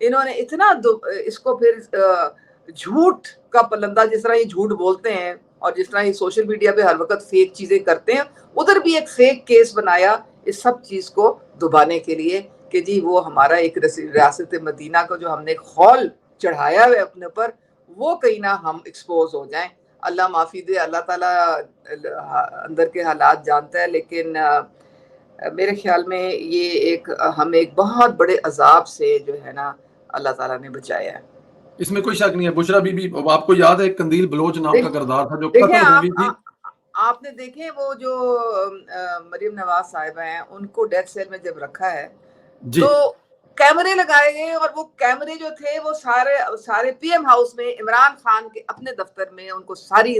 انہوں نے اتنا اس کو پھر جھوٹ کا پلندہ، جس طرح یہ جھوٹ بولتے ہیں اور جس طرح یہ سوشل میڈیا پہ ہر وقت فیک چیزیں کرتے ہیں، ادھر بھی ایک فیک کیس بنایا اس سب چیز کو دبانے کے لیے کہ جی وہ ہمارا ایک ریاست مدینہ کو جو ہم نے خول چڑھایا ہے اپنے اوپر، وہ کہیں نہ ہم ایکسپوز ہو جائیں۔ اللہ معافی دے، اللہ تعالیٰ اندر کے حالات جانتا ہے، لیکن میرے خیال میں یہ ہم ایک بہت بڑے عذاب سے جو ہے نا اللہ تعالیٰ نے بچایا ہے۔ اس میں کوئی شک نہیں ہے۔ بشرا بی بی، آپ کو یاد ہے ایک قندیل بلوچ نام کا کردار تھا جو دیکھیں قتل ہوئی تھی؟ آپ نے دیکھیں وہ جو مریم نواز صاحبہ ہیں، ان کو ڈیتھ سیل میں جب رکھا ہے جی تو کیمرے لگائے گئے، اور وہ کیمرے جو تھے وہ سارے پی ایم ہاؤس میں، عمران خان کے اپنے دفتر میں ان کو ساری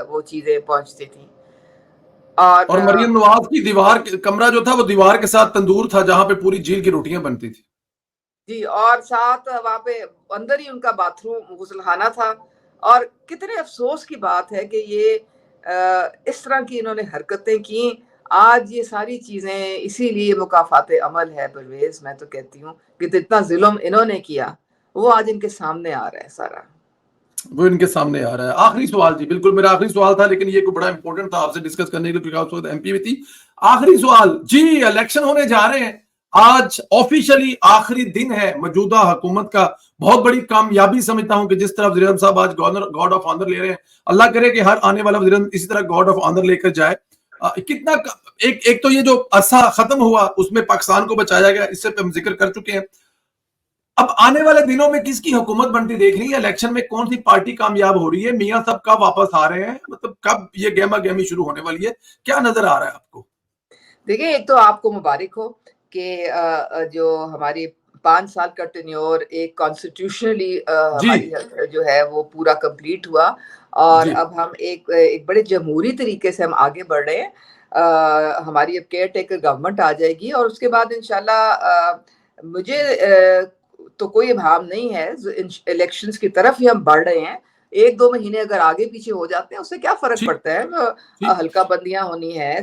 وہ چیزیں پہنچتی تھیں۔ اور مریم نواز کی دیوار کمرہ جو تھا وہ دیوار کے ساتھ تندور تھا جہاں پہ پوری جیل کی روٹیاں بنتی تھی جی، اور ساتھ وہاں پہ اندر ہی ان کا باتھ روم غسل خانہ تھا۔ اور کتنے افسوس کی بات ہے کہ یہ اس طرح کی انہوں نے حرکتیں کی۔ آج یہ ساری چیزیں اسی لیے مکافات عمل ہے پرویز، میں تو کہتی ہوں کہ جتنا ظلم انہوں نے کیا وہ آج ان کے سامنے آ رہا ہے سارا، وہ ان کے سامنے آ رہا ہے۔ آخری سوال جی، بالکل میرا آخری سوال تھا، لیکن یہ کوئی بڑا امپورٹنٹ تھا آپ سے ڈسکس کرنے کے لیے کیونکہ آپ اس وقت ایم پی میں تھی۔ آخری سوال جی، الیکشن ہونے جا رہے ہیں، آج آفیشلی آخری دن ہے موجودہ حکومت کا۔ بہت بڑی کامیابی سمجھتا ہوں کہ جس طرح وزیر اعظم صاحب آج گارڈ آف آنر لے رہے ہیں، اللہ کرے کہ ہر آنے والا وزیر اعظم اسی طرح گارڈ آف آنر لے کر جائے۔ کتنا ایک تو یہ جو عرصہ ختم ہوا اس میں پاکستان کو بچایا گیا، اس سے ہم ذکر کر چکے ہیں۔ اب آنے والے دنوں میں کس کی حکومت بنتی دیکھ رہی ہے؟ الیکشن میں کون سی پارٹی کامیاب ہو رہی ہے؟ میاں صاحب کب واپس آ رہے ہیں؟ مطلب کب یہ گہما گہمی شروع ہونے والی ہے؟ کیا نظر آ رہا ہے آپ کو؟ دیکھیں ایک تو آپ کو مبارک ہو کہ جو ہماری 5 سال کا ٹینیور ایک کانسٹیٹیوشنلی جی ہماری جو ہے وہ پورا کمپلیٹ ہوا، اور جی اب ہم ایک بڑے جمہوری طریقے سے ہم آگے بڑھ رہے ہیں۔ ہماری اب کیئر ٹیکر گورنمنٹ آ جائے گی، اور اس کے بعد انشاءاللہ مجھے تو کوئی ابہام نہیں ہے، الیکشنز کی طرف ہی ہم بڑھ رہے ہیں۔ 1-2 مہینے اگر آگے پیچھے ہو جاتے ہیں اس سے کیا فرق ٹھیک پڑتا ہے؟ ٹھیک ہلکا بندیاں ہونی ہے،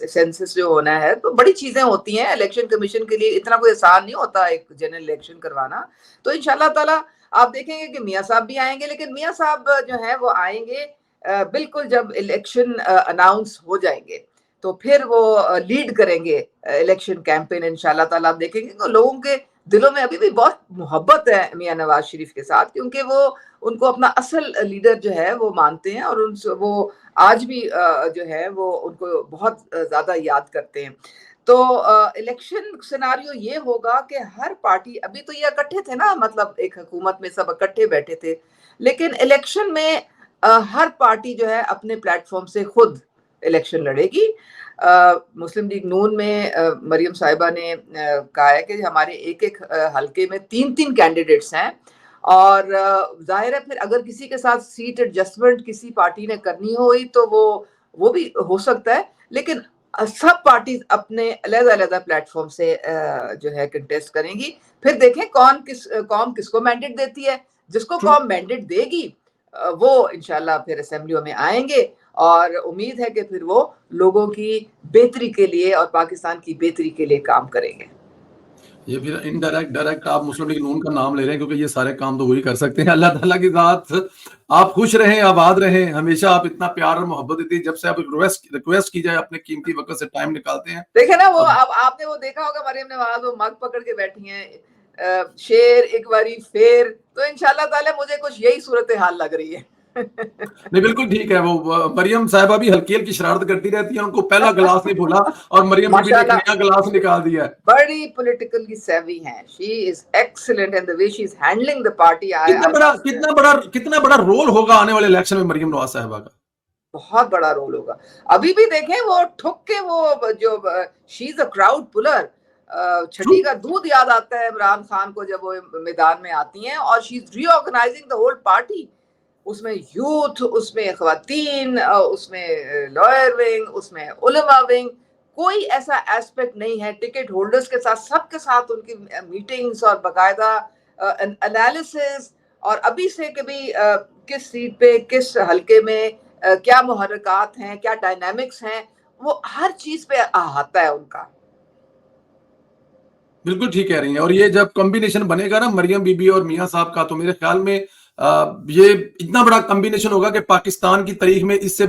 سینسس جو ہونا ہے، تو بڑی چیزیں ہوتی ہیں۔ الیکشن کمیشن کے لیے اتنا کوئی آسان نہیں ہوتا ایک جنرل الیکشن کروانا۔ تو انشاءاللہ تعالی آپ دیکھیں گے کہ میاں صاحب بھی آئیں گے، لیکن میاں صاحب جو ہے وہ آئیں گے بالکل جب الیکشن اناؤنس ہو جائیں گے تو پھر وہ لیڈ کریں گے الیکشن کیمپین۔ انشاءاللہ تعالی آپ دیکھیں گے کہ لوگوں کے دلوں میں ابھی بھی بہت محبت ہے میاں نواز شریف کے ساتھ، کیونکہ وہ ان کو اپنا اصل لیڈر جو ہے وہ مانتے ہیں، اور وہ آج بھی جو ہے وہ ان کو بہت زیادہ یاد کرتے ہیں۔ تو الیکشن سیناریو یہ ہوگا کہ ہر پارٹی، ابھی تو یہ اکٹھے تھے نا، مطلب ایک حکومت میں سب اکٹھے بیٹھے تھے، لیکن الیکشن میں ہر پارٹی جو ہے اپنے پلیٹ فارم سے خود الیکشن لڑے گی۔ مسلم لیگ نون میں مریم صاحبہ نے کہا ہے کہ ہمارے ایک حلقے میں 3 کینڈیڈیٹس ہیں، اور ظاہر ہے پھر اگر کسی کے ساتھ سیٹ ایڈجسٹمنٹ کسی پارٹی نے کرنی ہوئی تو وہ بھی ہو سکتا ہے، لیکن سب پارٹیز اپنے علیحدہ علیحدہ پلیٹ فارم سے جو ہے کنٹیسٹ کریں گی۔ پھر دیکھیں قوم کس کو مینڈیٹ دیتی ہے۔ جس کو قوم مینڈیٹ دے گی وہ انشاءاللہ پھر اسمبلیوں میں آئیں گے، اور امید ہے کہ پھر وہ لوگوں کی بہتری کے لیے اور پاکستان کی بہتری کے لیے کام کریں گے۔ یہ پھر انڈائریکٹ ڈائریکٹ آپ مسلم لیگ نون کا نام لے رہے ہیں کیونکہ یہ سارے کام تو وہی کر سکتے ہیں۔ اللہ تعالیٰ کی ذات آپ خوش رہیں، آباد رہیں، ہمیشہ آپ اتنا پیار اور محبت دیتے ہیں، جب سے آپ ریکویسٹ کی جائے اپنے قیمتی وقت سے ٹائم نکالتے ہیں۔ دیکھیں نا وہ اب آپ نے وہ دیکھا ہوگا مریم نواز وہ مگ پکڑ کے بیٹھی ہیں، شیر ایک باری فیر، تو انشاءاللہ تعالی مجھے کچھ یہی صورتحال لگ رہی ہے۔ نہیں بالکل ٹھیک ہے، وہ مریم صاحبہ بھی ہلکی ہلکی شرارت کرتی رہتی ہیں، ان کو پہلا گلاس نہیں بھولا، اور مریم بی بی نے ایک ماشاءاللہ نیا گلاس نکال دیا ہے۔ بڑی پولیٹیکلی سیوی ہیں، she is excellent in the way she is handling the party. کتنا بڑا رول ہوگا آنے والے الیکشن میں مریم نواز صاحبہ کا؟ بہت بڑا رول ہوگا۔ ابھی بھی دیکھیں وہ ٹھک کے وہ جو شی از اے کراؤڈ پلر، چھٹی کا دودھ یاد آتا ہے عمران خان کو جب وہ میدان میں آتی ہیں، اور شی از ری آرگنائزنگ دا ہول پارٹی۔ اس میں یوتھ، اس میں خواتین، اس میں لائر ونگ، اس میں علماء ونگ، کوئی ایسا ایسپیکٹ نہیں ہے۔ ٹکٹ ہولڈرز کے ساتھ سب کے ساتھ ان کی میٹنگز اور باقاعدہ انالیسز، اور ابھی سے کہ بھی کس سیٹ پہ کس حلقے میں کیا محرکات ہیں، کیا ڈائنامکس ہیں، وہ ہر چیز پہ احاطہ ہے ان کا۔ بالکل ٹھیک کہہ رہی ہیں. اور یہ جب کمبینیشن بنے گا نا مریم بی بی اور میاں صاحب کا, تو میرے خیال میں یہ اتنا بڑا کمبینیشن ہوگا کہ پاکستان کی تاریخ میں اس سے